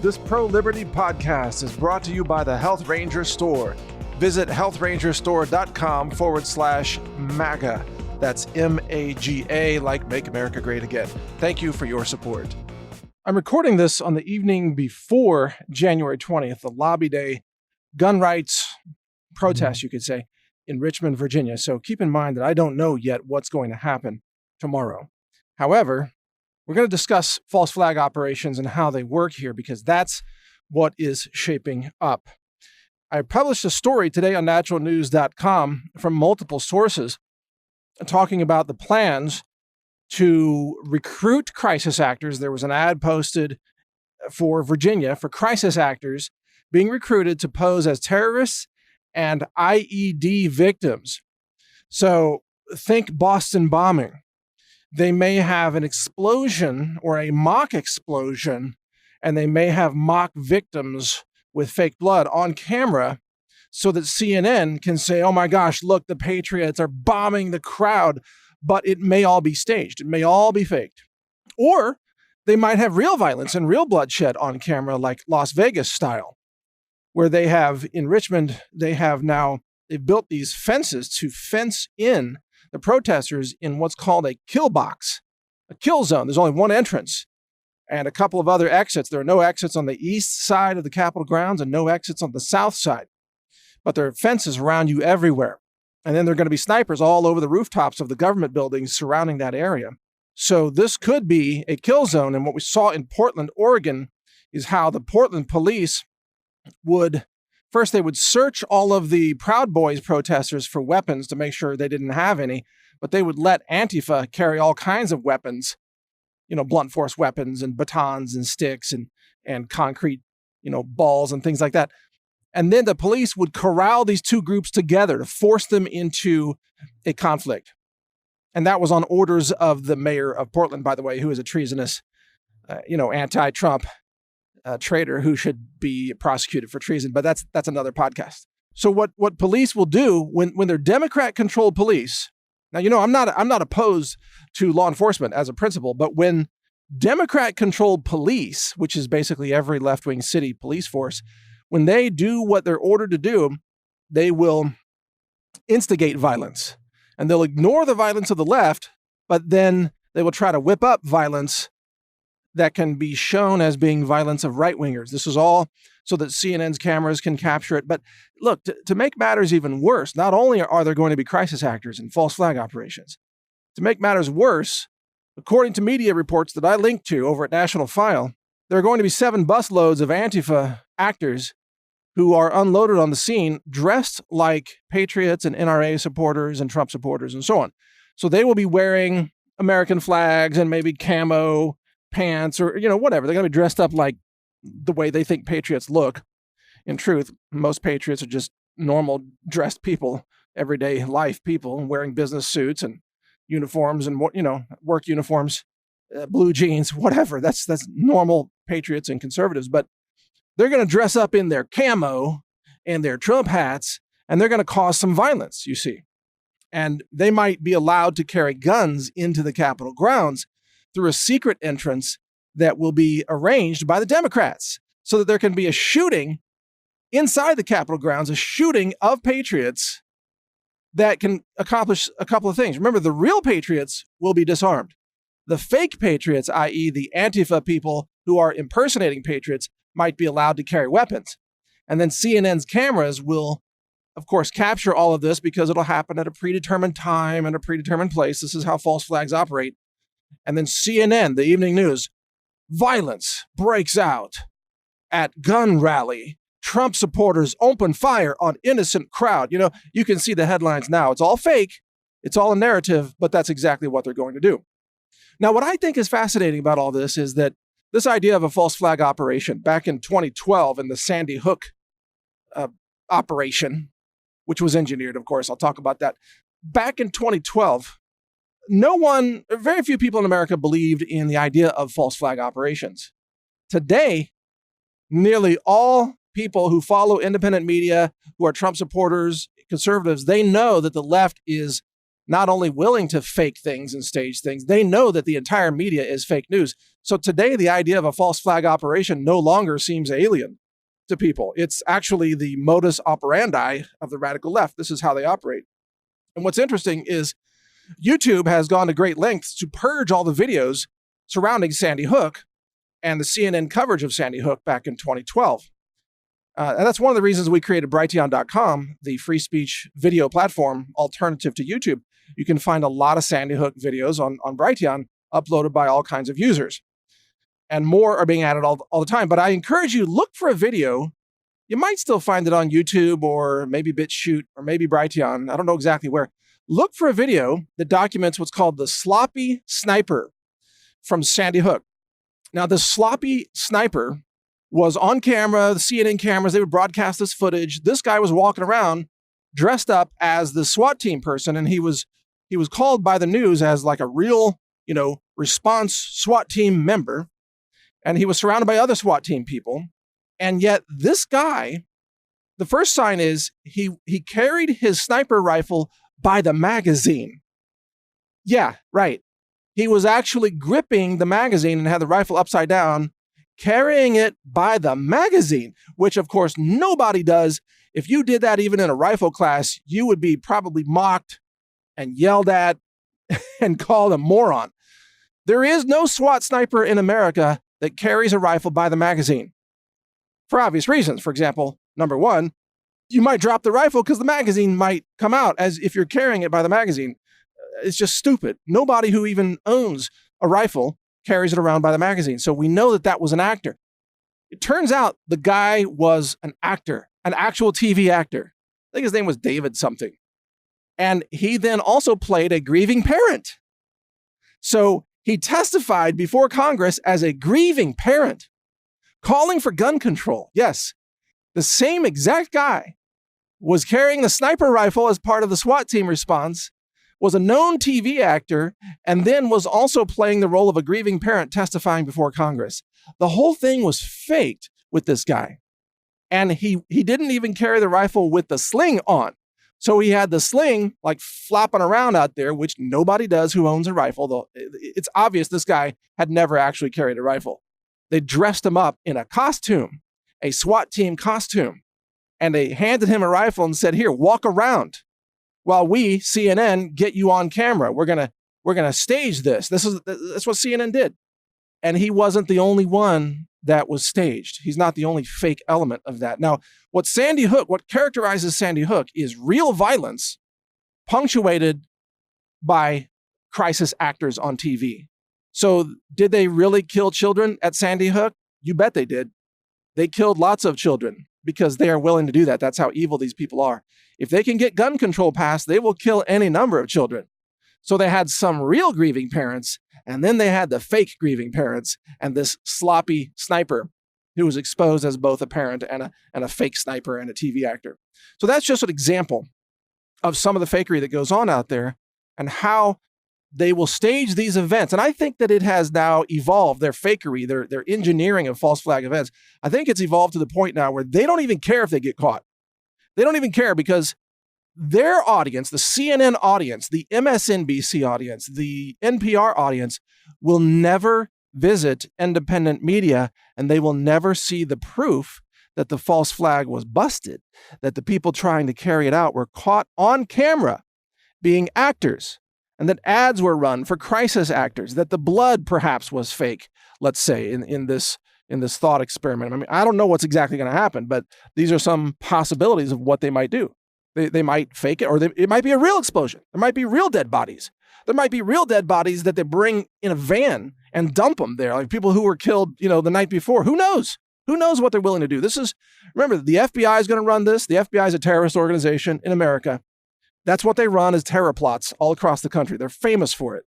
This pro-liberty podcast is brought to you by the Health Ranger Store. Visit healthrangerstore.com/MAGA. That's MAGA, like Make America Great Again. Thank you for your support. I'm recording this on the evening before January 20th, the lobby day gun rights protest, you could say, in Richmond, Virginia. So keep in mind that I don't know yet what's going to happen tomorrow. However, we're going to discuss false flag operations and how they work here, because that's what is shaping up. I published a story today on NaturalNews.com from multiple sources talking about the plans to recruit crisis actors. There was an ad posted for Virginia for crisis actors being recruited to pose as terrorists and IED victims. So think Boston bombing. They may have an explosion or a mock explosion, and they may have mock victims with fake blood on camera so that CNN can say, oh my gosh, look, the Patriots are bombing the crowd, but it may all be staged. It may all be faked. Or they might have real violence and real bloodshed on camera, like Las Vegas style, where they have in Richmond, they've built these fences to fence in the protesters in what's called a kill box, a kill zone. There's only one entrance and a couple of other exits. There are no exits on the east side of the Capitol grounds and no exits on the south side, but there are fences around you everywhere. And then there are going to be snipers all over the rooftops of the government buildings surrounding that area. So this could be a kill zone. And what we saw in Portland, Oregon, is how the Portland police would search all of the Proud Boys protesters for weapons to make sure they didn't have any, but they would let Antifa carry all kinds of weapons, blunt force weapons and batons and sticks and concrete, balls and things like that. And then the police would corral these two groups together to force them into a conflict. And that was on orders of the mayor of Portland, by the way, who is a treasonous, anti-Trump traitor who should be prosecuted for treason. But that's another podcast. So what police will do when they're Democrat-controlled police, now, I'm not opposed to law enforcement as a principle, but when Democrat-controlled police, which is basically every left-wing city police force, when they do what they're ordered to do, they will instigate violence. And they'll ignore the violence of the left, but then they will try to whip up violence that can be shown as being violence of right-wingers. This is all so that CNN's cameras can capture it. But look, to make matters even worse, not only are there going to be crisis actors and false flag operations, to make matters worse, according to media reports that I linked to over at National File, there are going to be 7 busloads of Antifa actors who are unloaded on the scene dressed like patriots and NRA supporters and Trump supporters and so on. So they will be wearing American flags and maybe camo pants or, whatever. They're going to be dressed up like the way they think patriots look. In truth, most patriots are just normal dressed people, everyday life people wearing business suits and uniforms and, work uniforms, blue jeans, whatever. That's normal patriots and conservatives. But they're going to dress up in their camo and their Trump hats, and they're going to cause some violence, you see. And they might be allowed to carry guns into the Capitol grounds through a secret entrance that will be arranged by the Democrats so that there can be a shooting inside the Capitol grounds, a shooting of patriots that can accomplish a couple of things. Remember, the real patriots will be disarmed. The fake patriots, i.e. the Antifa people who are impersonating patriots, might be allowed to carry weapons. And then CNN's cameras will, of course, capture all of this because it'll happen at a predetermined time and a predetermined place. This is how false flags operate. And then CNN, the evening news, violence breaks out at gun rally. Trump supporters open fire on innocent crowd. You can see the headlines now. It's all fake. It's all a narrative, but that's exactly what they're going to do. Now, what I think is fascinating about all this is that this idea of a false flag operation back in 2012 in the Sandy Hook operation, which was engineered, of course, I'll talk about that. Back in 2012, very few people in America believed in the idea of false flag operations. Today, nearly all people who follow independent media, who are Trump supporters, conservatives, they know that the left is not only willing to fake things and stage things, they know that the entire media is fake news. So today, the idea of a false flag operation no longer seems alien to people. It's actually the modus operandi of the radical left. This is how they operate. And what's interesting is YouTube has gone to great lengths to purge all the videos surrounding Sandy Hook and the CNN coverage of Sandy Hook back in 2012. And that's one of the reasons we created Brighteon.com, the free speech video platform alternative to YouTube. You can find a lot of Sandy Hook videos on Brighteon uploaded by all kinds of users. And more are being added all the time. But I encourage you, look for a video. You might still find it on YouTube or maybe BitChute or maybe Brighteon. I don't know exactly where. Look for a video that documents what's called the sloppy sniper from Sandy Hook. Now, the sloppy sniper was on camera, the CNN cameras, they would broadcast this footage. This guy was walking around dressed up as the SWAT team person, and he was called by the news as like a real, response SWAT team member. And he was surrounded by other SWAT team people. And yet this guy, the first sign is he carried his sniper rifle by the magazine. Yeah, right. He was actually gripping the magazine and had the rifle upside down, carrying it by the magazine, which of course nobody does. If you did that even in a rifle class, you would be probably mocked and yelled at and called a moron. There is no SWAT sniper in America that carries a rifle by the magazine. For obvious reasons. For example, number one, you might drop the rifle because the magazine might come out as if you're carrying it by the magazine. It's just stupid. Nobody who even owns a rifle carries it around by the magazine. So we know that was an actor. It turns out the guy was an actor, an actual TV actor. I think his name was David something. And he then also played a grieving parent. So he testified before Congress as a grieving parent, calling for gun control. Yes, the same exact guy was carrying the sniper rifle as part of the SWAT team response, was a known TV actor, and then was also playing the role of a grieving parent testifying before Congress. The whole thing was faked with this guy. And he didn't even carry the rifle with the sling on. So he had the sling like flopping around out there, which nobody does who owns a rifle, though it's obvious this guy had never actually carried a rifle. They dressed him up in a costume, a SWAT team costume, and they handed him a rifle and said, "Here, walk around while we, CNN, get you on camera. We're gonna stage this." That's what CNN did. And he wasn't the only one that was staged. He's not the only fake element of that. Now, what characterizes Sandy Hook is real violence punctuated by crisis actors on TV. So did they really kill children at Sandy Hook? You bet they did. They killed lots of children because they are willing to do that. That's how evil these people are. If they can get gun control passed, they will kill any number of children. So they had some real grieving parents, and then they had the fake grieving parents and this sloppy sniper who was exposed as both a parent and a fake sniper and a TV actor. So that's just an example of some of the fakery that goes on out there and how they will stage these events. And I think that it has now evolved, their fakery, their engineering of false flag events. I think it's evolved to the point now where they don't even care if they get caught. They don't even care because their audience, the CNN audience, the MSNBC audience, the NPR audience will never visit independent media, and they will never see the proof that the false flag was busted, that the people trying to carry it out were caught on camera being actors, and that ads were run for crisis actors, that the blood perhaps was fake, let's say, in this thought experiment. I mean, I don't know what's exactly going to happen, but these are some possibilities of what they might do. They might fake it, or it might be a real explosion. There might be real dead bodies. There might be real dead bodies that they bring in a van and dump them there, like people who were killed, the night before. Who knows? Who knows what they're willing to do? Remember, the FBI is going to run this. The FBI is a terrorist organization in America. That's what they run, is terror plots all across the country. They're famous for it.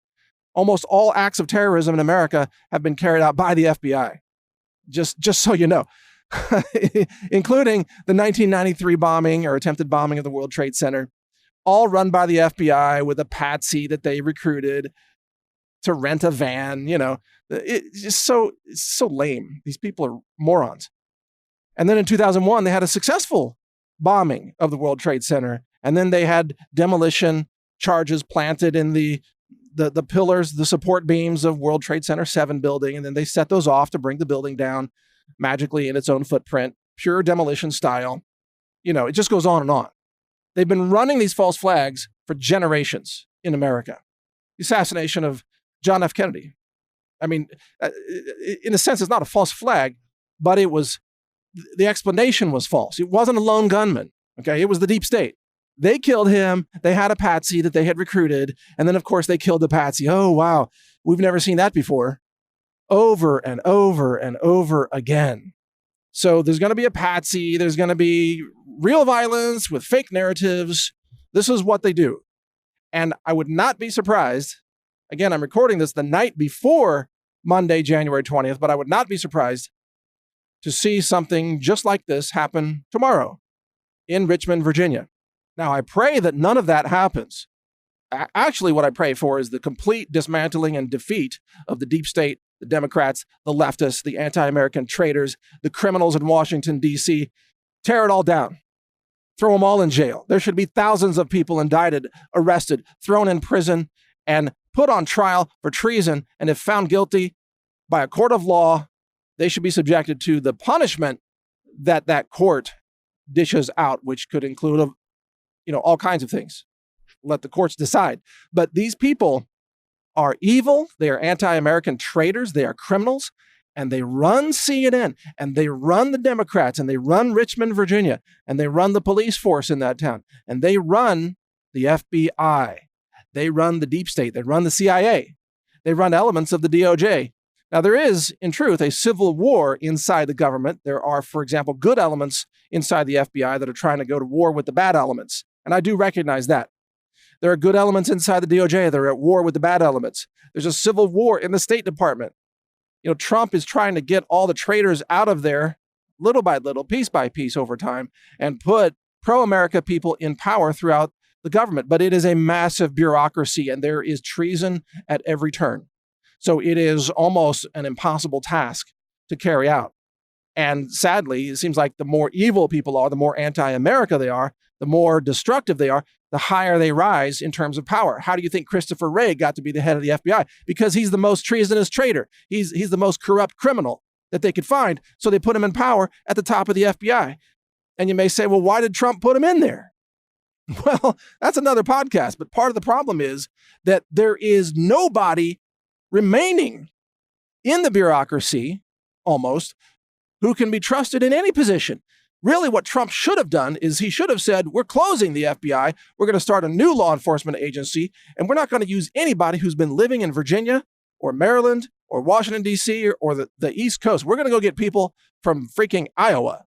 Almost all acts of terrorism in America have been carried out by the FBI. Just so you know. Including the 1993 bombing or attempted bombing of the World Trade Center, all run by the FBI with a patsy that they recruited to rent a van. It's so lame. These people are morons. And then in 2001, they had a successful bombing of the World Trade Center. And then they had demolition charges planted in the pillars, the support beams of World Trade Center 7 building, and then they set those off to bring the building down magically in its own footprint, pure demolition style. It just goes on and on. They've been running these false flags for generations in America. The assassination of John F. Kennedy. I mean, in a sense, it's not a false flag, but the explanation was false. It wasn't a lone gunman, okay? It was the deep state. They killed him. They had a patsy that they had recruited. And then, of course, they killed the patsy. Oh, wow. We've never seen that before. Over and over and over again. So there's going to be a patsy. There's going to be real violence with fake narratives. This is what they do. And I would not be surprised. Again, I'm recording this the night before Monday, January 20th, but I would not be surprised to see something just like this happen tomorrow in Richmond, Virginia. Now, I pray that none of that happens. Actually, what I pray for is the complete dismantling and defeat of the deep state, the Democrats, the leftists, the anti-American traitors, the criminals in Washington, D.C. Tear it all down. Throw them all in jail. There should be thousands of people indicted, arrested, thrown in prison, and put on trial for treason. And if found guilty by a court of law, they should be subjected to the punishment that court dishes out, which could include all kinds of things. Let the courts decide. But these people are evil. They are anti-American traitors. They are criminals. And they run CNN, and they run the Democrats, and they run Richmond, Virginia, and they run the police force in that town, and they run the FBI. They run the deep state. They run the CIA. They run elements of the DOJ. Now, there is, in truth, a civil war inside the government. There are, for example, good elements inside the FBI that are trying to go to war with the bad elements. And I do recognize that. There are good elements inside the DOJ that are at war with the bad elements. There's a civil war in the State Department. Trump is trying to get all the traitors out of there little by little, piece by piece over time, and put pro-America people in power throughout the government. But it is a massive bureaucracy, and there is treason at every turn. So it is almost an impossible task to carry out. And sadly, it seems like the more evil people are, the more anti-America they are, the more destructive they are, the higher they rise in terms of power. How do you think Christopher Wray got to be the head of the FBI? Because he's the most treasonous traitor. He's the most corrupt criminal that they could find. So they put him in power at the top of the FBI. And you may say, well, why did Trump put him in there? Well, that's another podcast. But part of the problem is that there is nobody remaining in the bureaucracy, almost, who can be trusted in any position. Really, what Trump should have done is he should have said, we're closing the FBI, we're going to start a new law enforcement agency, and we're not going to use anybody who's been living in Virginia or Maryland or Washington, D.C. or the East Coast. We're going to go get people from freaking Iowa,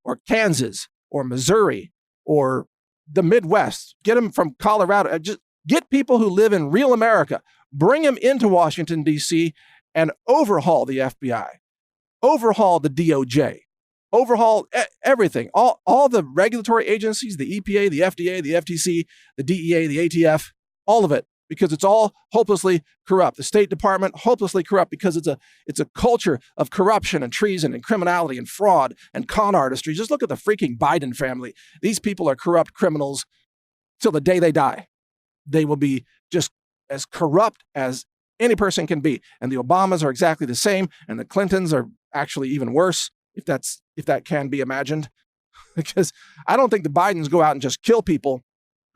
or Kansas or Missouri or the Midwest. Get them from Colorado. Just get people who live in real America. Bring them into Washington, D.C. and overhaul the FBI. Overhaul the DOJ. Overhaul everything, all the regulatory agencies, the EPA, the FDA, the FTC, the DEA, the ATF, all of it, because it's all hopelessly corrupt. The State Department, hopelessly corrupt because it's a culture of corruption and treason and criminality and fraud and con artistry. Just look at the freaking Biden family. These people are corrupt criminals till the day they die. They will be just as corrupt as any person can be. And the Obamas are exactly the same, and the Clintons are actually even worse. If that can be imagined, because I don't think the Bidens go out and just kill people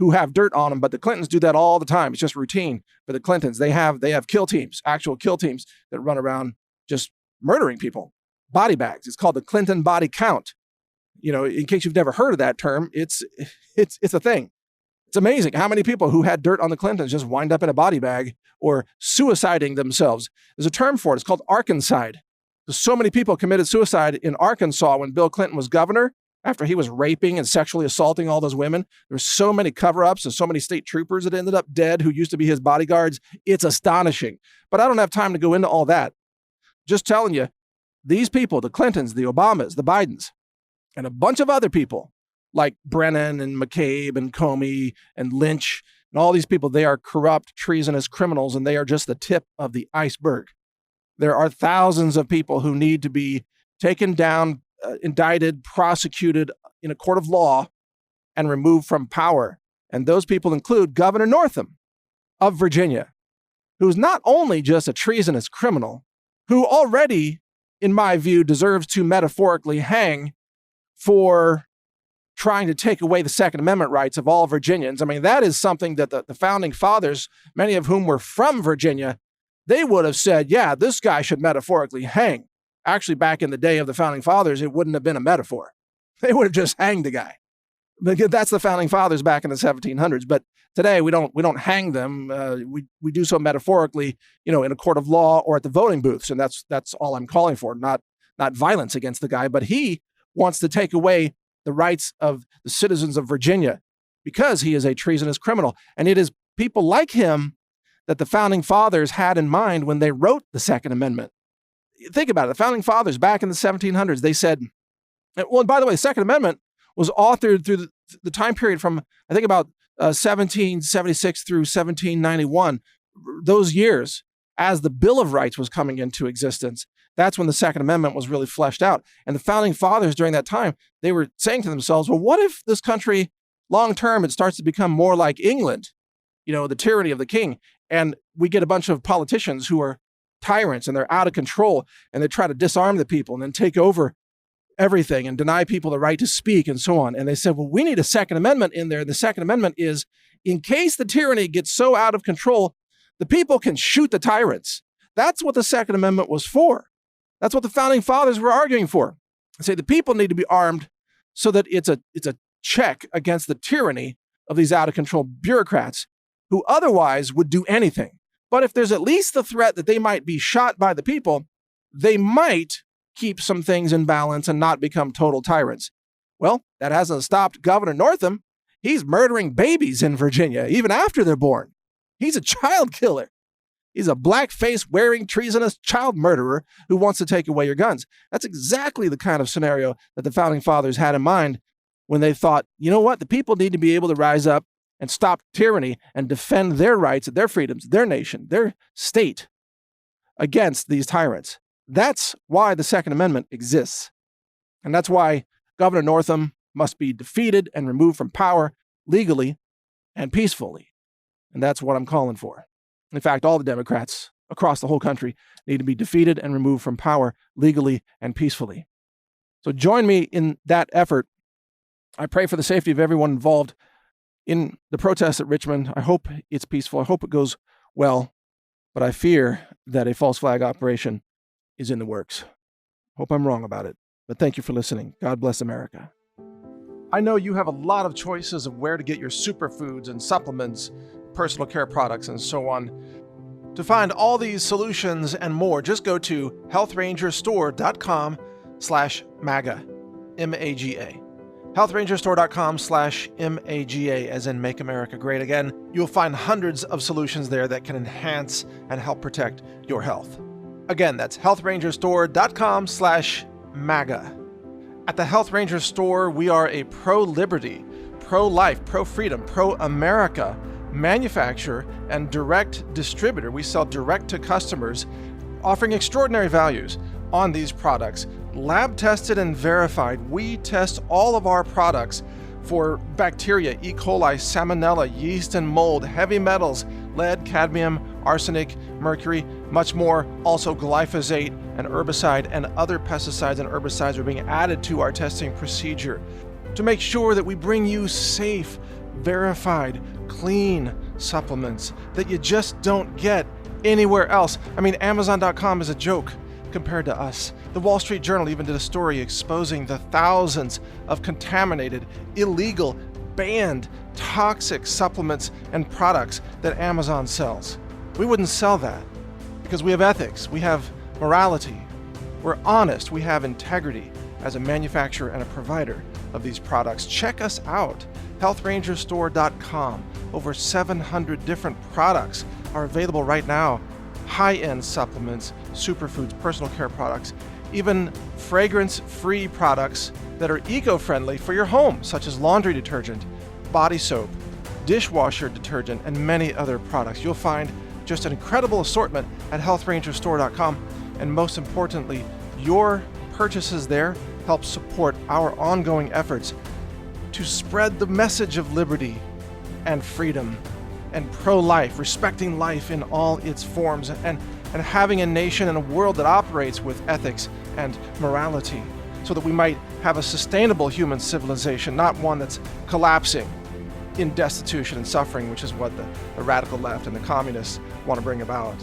who have dirt on them, but the Clintons do that all the time. It's just routine for the Clintons. They have kill teams, actual kill teams that run around just murdering people. Body bags. It's called the Clinton body count. In case you've never heard of that term, it's a thing. It's amazing how many people who had dirt on the Clintons just wind up in a body bag or suiciding themselves. There's a term for it. It's called Arkancide. So many people committed suicide in Arkansas when Bill Clinton was governor after he was raping and sexually assaulting all those women. There were so many cover-ups and so many state troopers that ended up dead who used to be his bodyguards. It's astonishing. But I don't have time to go into all that. Just telling you, these people, the Clintons, the Obamas, the Bidens, and a bunch of other people like Brennan and McCabe and Comey and Lynch and all these people, they are corrupt, treasonous criminals, and they are just the tip of the iceberg. There are thousands of people who need to be taken down, indicted, prosecuted in a court of law, and removed from power. And those people include Governor Northam of Virginia, who's not only just a treasonous criminal, who already, in my view, deserves to metaphorically hang for trying to take away the Second Amendment rights of all Virginians. I mean, that is something that the founding fathers, many of whom were from Virginia, they would have said, yeah, this guy should metaphorically hang. Actually, back in the day of the founding fathers, it wouldn't have been a metaphor. They would have just hanged the guy. Because that's the founding fathers back in the 1700s. But today we don't hang them. We do so metaphorically, in a court of law or at the voting booths, and that's all I'm calling for. Not violence against the guy, but he wants to take away the rights of the citizens of Virginia because he is a treasonous criminal. And it is people like him that the founding fathers had in mind when they wrote the Second Amendment. Think about it. The founding fathers back in the 1700s, they said, well, and by the way, the Second Amendment was authored through the time period from, I think, about 1776 through 1791, those years, as the Bill of Rights was coming into existence. That's when the Second Amendment was really fleshed out. And the founding fathers during that time, they were saying to themselves, well, what if this country, long term, it starts to become more like England, the tyranny of the king, and we get a bunch of politicians who are tyrants and they're out of control and they try to disarm the people and then take over everything and deny people the right to speak and so on. And they said, well, we need a Second Amendment in there. The Second Amendment is, in case the tyranny gets so out of control, the people can shoot the tyrants. That's what the Second Amendment was for. That's what the founding fathers were arguing for. They say the people need to be armed so that it's a check against the tyranny of these out of control bureaucrats who otherwise would do anything. But if there's at least the threat that they might be shot by the people, they might keep some things in balance and not become total tyrants. Well, that hasn't stopped Governor Northam. He's murdering babies in Virginia, even after they're born. He's a child killer. He's a blackface wearing treasonous child murderer who wants to take away your guns. That's exactly the kind of scenario that the founding fathers had in mind when they thought, you know what, the people need to be able to rise up and stop tyranny and defend their rights, their freedoms, their nation, their state against these tyrants. That's why the Second Amendment exists. And that's why Governor Northam must be defeated and removed from power legally and peacefully. And that's what I'm calling for. In fact, all the Democrats across the whole country need to be defeated and removed from power legally and peacefully. So join me in that effort. I pray for the safety of everyone involved in the protests at Richmond. I hope it's peaceful. I hope it goes well. But I fear that a false flag operation is in the works. Hope I'm wrong about it. But thank you for listening. God bless America. I know you have a lot of choices of where to get your superfoods and supplements, personal care products, and so on. To find all these solutions and more, just go to healthrangerstore.com/MAGA, M-A-G-A. healthrangerstore.com/MAGA, as in Make America Great Again. You'll find hundreds of solutions there that can enhance and help protect your health. Again, that's healthrangerstore.com/MAGA. At the Health Ranger Store, we are a pro-liberty, pro-life, pro-freedom, pro-America manufacturer and direct distributor. We sell direct to customers, offering extraordinary values on these products. Lab tested and verified. We test all of our products for bacteria, E. coli, salmonella, yeast and mold, heavy metals, lead, cadmium, arsenic, mercury, much more. Also glyphosate, an herbicide, and other pesticides and herbicides are being added to our testing procedure to make sure that we bring you safe, verified, clean supplements that you just don't get anywhere else. I mean, Amazon.com is a joke compared to us. The Wall Street Journal even did a story exposing the thousands of contaminated, illegal, banned, toxic supplements and products that Amazon sells. We wouldn't sell that because we have ethics, we have morality, we're honest, we have integrity as a manufacturer and a provider of these products. Check us out, healthrangerstore.com. Over 700 different products are available right now. High-end supplements, superfoods, personal care products, even fragrance-free products that are eco-friendly for your home, such as laundry detergent, body soap, dishwasher detergent, and many other products. You'll find just an incredible assortment at healthrangerstore.com. And most importantly, your purchases there help support our ongoing efforts to spread the message of liberty and freedom, and pro-life, respecting life in all its forms, and having a nation and a world that operates with ethics and morality, so that we might have a sustainable human civilization, not one that's collapsing in destitution and suffering, which is what the radical left and the communists want to bring about.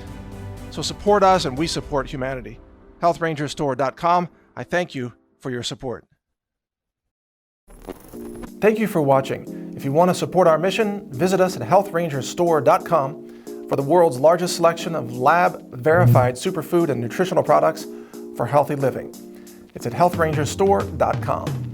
So support us, and we support humanity. HealthRangerStore.com. I thank you for your support. Thank you for watching. If you want to support our mission, visit us at HealthRangerStore.com for the world's largest selection of lab-verified superfood and nutritional products for healthy living. It's at HealthRangerStore.com.